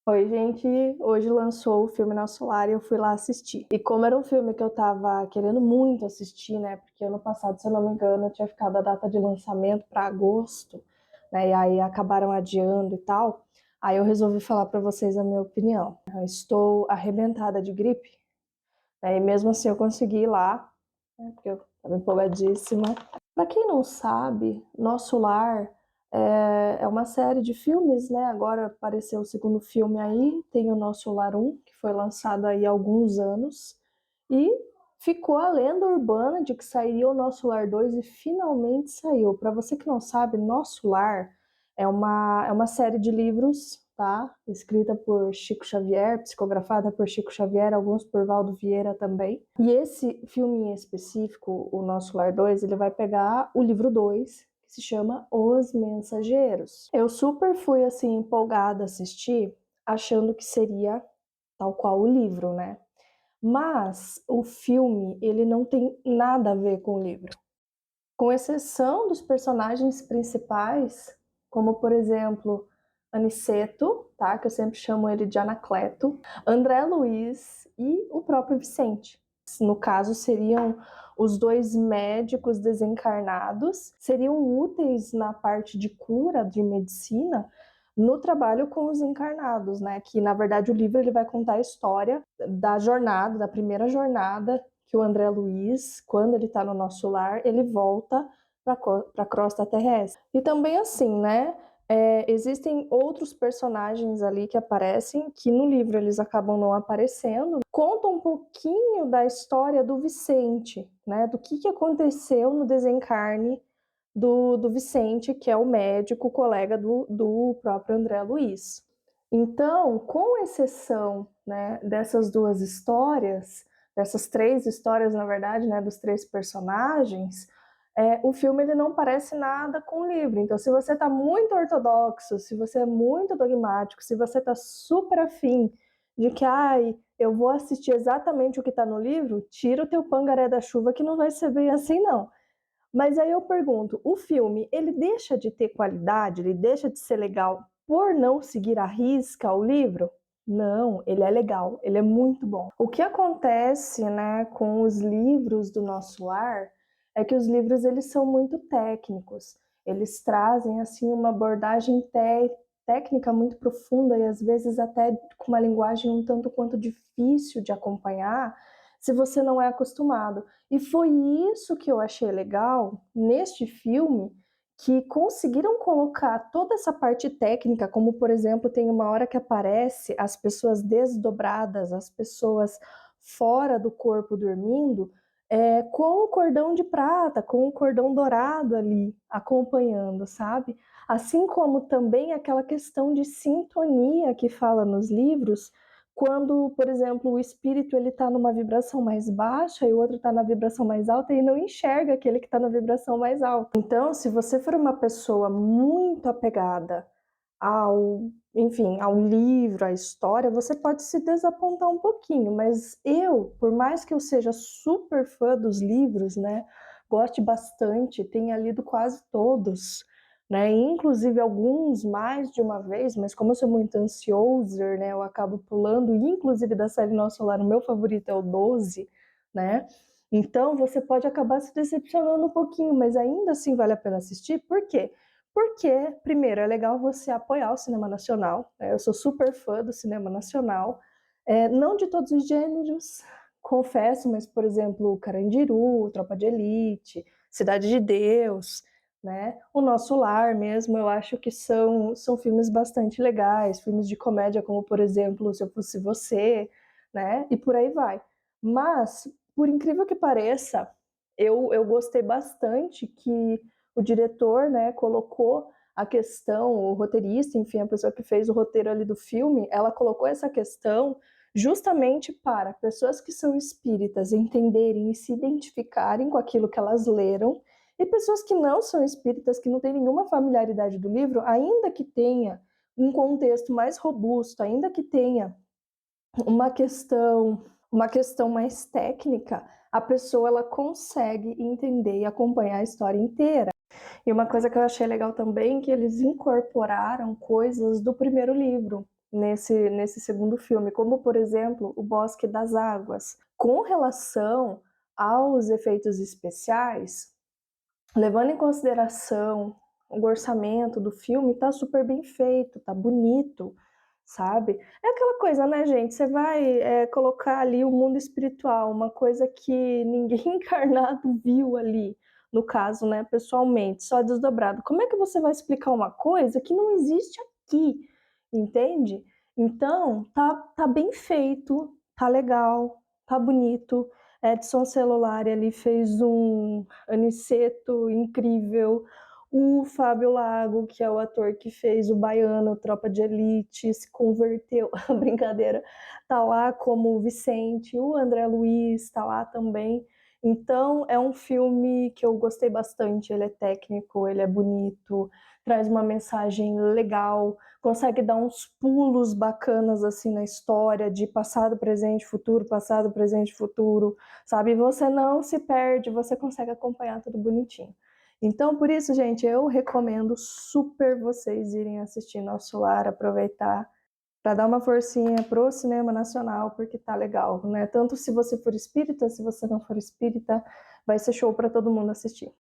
Oi, gente. Hoje lançou o filme Nosso Lar e eu fui lá assistir. E como era um filme que eu tava querendo muito assistir, né? Porque ano passado, se eu não me engano, tinha ficado a data de lançamento para agosto, né? E aí acabaram adiando e tal. Aí eu resolvi falar para vocês a minha opinião. Eu estou arrebentada de gripe, né? E mesmo assim eu consegui ir lá, né? Porque eu tava empolgadíssima. Para quem não sabe, Nosso Lar é uma série de filmes, né? Agora apareceu o segundo filme aí, tem o Nosso Lar 1, que foi lançado aí há alguns anos, e ficou a lenda urbana de que sairia o Nosso Lar 2 e finalmente saiu. Para você que não sabe, Nosso Lar é uma série de livros, tá? Escrita por Chico Xavier, psicografada por Chico Xavier, alguns por Valdo Vieira também. E esse filme em específico, o Nosso Lar 2, ele vai pegar o livro 2, que se chama Os Mensageiros. Eu super fui assim empolgada a assistir, achando que seria tal qual o livro, né? Mas o filme, ele não tem nada a ver com o livro. Com exceção dos personagens principais, como por exemplo, Aniceto, tá? Que eu sempre chamo ele de Anacleto, André Luiz e o próprio Vicente. No caso, seriam os dois médicos desencarnados, seriam úteis na parte de cura, de medicina, no trabalho com os encarnados, né? Que na verdade o livro ele vai contar a história da jornada, da primeira jornada que o André Luiz, quando ele está no Nosso Lar, ele volta para a crosta terrestre. E também assim, né? Existem outros personagens ali que aparecem, que no livro eles acabam não aparecendo. Conta um pouquinho da história do Vicente, né? Do que aconteceu no desencarne do Vicente, que é o médico, colega do próprio André Luiz. Então, com exceção, né, dessas duas histórias, dessas três histórias, na verdade, né, dos três personagens, o filme ele não parece nada com o livro. Então, se você está muito ortodoxo, se você é muito dogmático, se você está super afim de que, ai, eu vou assistir exatamente o que está no livro, tira o teu pangaré da chuva que não vai ser bem assim, não. Mas aí eu pergunto, o filme, ele deixa de ter qualidade, ele deixa de ser legal por não seguir à risca o livro? Não, ele é legal, ele é muito bom. O que acontece, né, com os livros do Nosso Lar é que os livros eles são muito técnicos. Eles trazem assim uma abordagem técnica muito profunda e às vezes até com uma linguagem um tanto quanto difícil de acompanhar se você não é acostumado. E foi isso que eu achei legal neste filme, que conseguiram colocar toda essa parte técnica, como por exemplo, tem uma hora que aparece as pessoas desdobradas, as pessoas fora do corpo dormindo, com o cordão de prata, com o cordão dourado ali acompanhando, sabe? Assim como também aquela questão de sintonia que fala nos livros, quando, por exemplo, o espírito ele está numa vibração mais baixa e o outro está na vibração mais alta e não enxerga aquele que está na vibração mais alta. Então, se você for uma pessoa muito apegada enfim, ao livro, à história, você pode se desapontar um pouquinho, mas por mais que eu seja super fã dos livros, né, goste bastante, tenha lido quase todos, né, inclusive alguns mais de uma vez, mas como eu sou muito ansiosa, né, eu acabo pulando, e inclusive da série Nosso Lar, o meu favorito é o 12, né, então você pode acabar se decepcionando um pouquinho, mas ainda assim vale a pena assistir, por quê? Porque, primeiro, é legal você apoiar o cinema nacional, né? Eu sou super fã do cinema nacional, não de todos os gêneros, confesso, mas, por exemplo, Carandiru, Tropa de Elite, Cidade de Deus, né? O Nosso Lar mesmo, eu acho que são filmes bastante legais, filmes de comédia, como, por exemplo, Se Eu Fosse Você, né? E por aí vai. Mas, por incrível que pareça, eu gostei bastante que o diretor, né, colocou a questão, o roteirista, enfim, a pessoa que fez o roteiro ali do filme, ela colocou essa questão justamente para pessoas que são espíritas entenderem e se identificarem com aquilo que elas leram, e pessoas que não são espíritas, que não têm nenhuma familiaridade do livro, ainda que tenha um contexto mais robusto, ainda que tenha uma questão uma questão mais técnica, a pessoa ela consegue entender e acompanhar a história inteira. E uma coisa que eu achei legal também é que eles incorporaram coisas do primeiro livro. nesse segundo filme, como, por exemplo, O Bosque das Águas. Com relação aos efeitos especiais, levando em consideração o orçamento do filme, tá super bem feito, tá bonito, sabe? É aquela coisa, né, gente? Você vai colocar ali o mundo espiritual, uma coisa que ninguém encarnado viu ali, no caso, né, pessoalmente, só desdobrado. Como é que você vai explicar uma coisa que não existe aqui, entende? Então, tá bem feito, tá legal, tá bonito. Edson Celulari ali fez um Aniceto incrível. O Fábio Lago, que é o ator que fez o Baiano, Tropa de Elite, se converteu, brincadeira, tá lá como o Vicente. O André Luiz tá lá também. Então, é um filme que eu gostei bastante. Ele é técnico, ele é bonito, traz uma mensagem legal, consegue dar uns pulos bacanas assim na história de passado, presente, futuro, sabe? Você não se perde, você consegue acompanhar tudo bonitinho. Então, por isso, gente, eu recomendo super vocês irem assistir Nosso Lar, aproveitar para dar uma forcinha pro cinema nacional, porque tá legal, né? Tanto se você for espírita, se você não for espírita, vai ser show para todo mundo assistir.